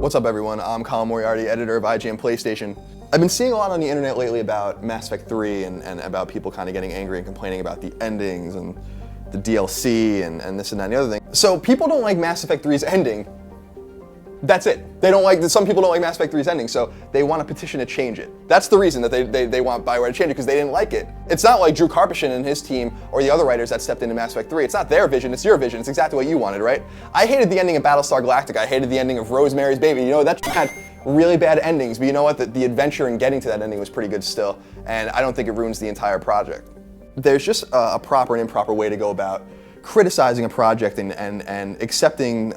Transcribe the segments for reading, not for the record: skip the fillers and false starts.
What's up everyone, I'm Colin Moriarty, editor of IGN PlayStation. I've been seeing a lot on the internet lately about Mass Effect 3 and about people kind of getting angry and complaining about the endings and the DLC and this and that and the other thing. So people don't like Mass Effect 3's ending. That's it. Some people don't like Mass Effect 3's ending, so they want a petition to change it. That's the reason that they want BioWare to change it, because they didn't like it. It's not like Drew Karpyshyn and his team or the other writers that stepped into Mass Effect 3. It's not their vision, it's your vision. It's exactly what you wanted, right? I hated the ending of Battlestar Galactica. I hated the ending of Rosemary's Baby. You know, that had really bad endings, but you know what? The adventure in getting to that ending was pretty good still, and I don't think it ruins the entire project. There's just a proper and improper way to go about criticizing a project and accepting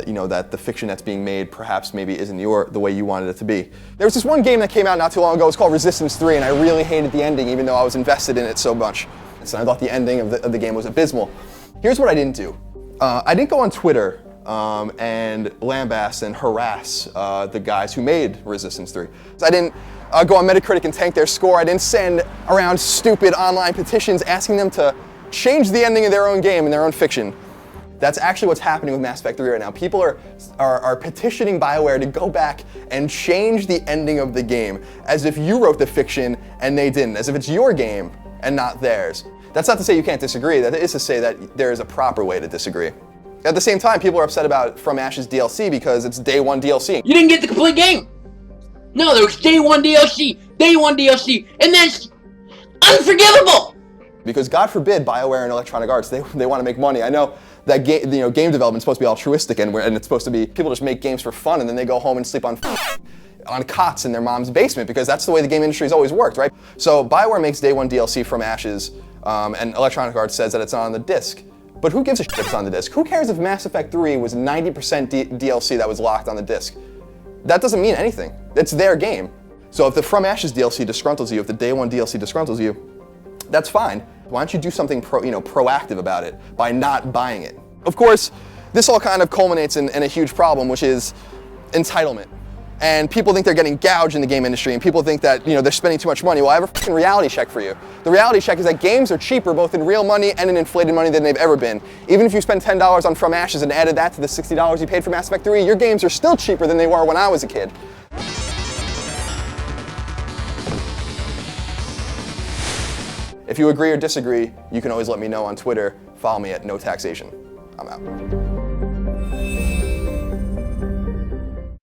you know, that the fiction that's being made perhaps maybe isn't the way you wanted it to be. There was this one game that came out not too long ago. It's called Resistance 3, and I really hated the ending even though I was invested in it so much. So I thought the ending of the game was abysmal. Here's what I didn't do. I didn't go on Twitter and lambast and harass the guys who made Resistance 3. I didn't go on Metacritic and tank their score. I didn't send around stupid online petitions asking them to change the ending of their own game and their own fiction. That's actually what's happening with Mass Effect 3 right now. People are petitioning BioWare to go back and change the ending of the game as if you wrote the fiction and they didn't, as if it's your game and not theirs. That's not to say you can't disagree. That is to say that there is a proper way to disagree. At the same time, people are upset about From Ashes DLC because it's day one DLC. You didn't get the complete game! No, there was day one DLC, and that's unforgivable! Because God forbid BioWare and Electronic Arts, they want to make money. I know that game development's supposed to be altruistic and it's supposed to be people just make games for fun and then they go home and sleep on cots in their mom's basement because that's the way the game industry's always worked, right? So BioWare makes day one DLC From Ashes and Electronic Arts says that it's on the disc. But who gives a shit if it's on the disc? Who cares if Mass Effect 3 was 90% DLC that was locked on the disc? That doesn't mean anything. It's their game. So if the From Ashes DLC disgruntles you, if the day one DLC disgruntles you, that's fine. Why don't you do something proactive about it by not buying it? Of course, this all kind of culminates in a huge problem, which is entitlement. And people think they're getting gouged in the game industry, and people think that they're spending too much money. Well, I have a fucking reality check for you. The reality check is that games are cheaper both in real money and in inflated money than they've ever been. Even if you spend $10 on From Ashes and added that to the $60 you paid for Mass Effect 3, your games are still cheaper than they were when I was a kid. If you agree or disagree, you can always let me know on Twitter. Follow me at NoTaxation. I'm out.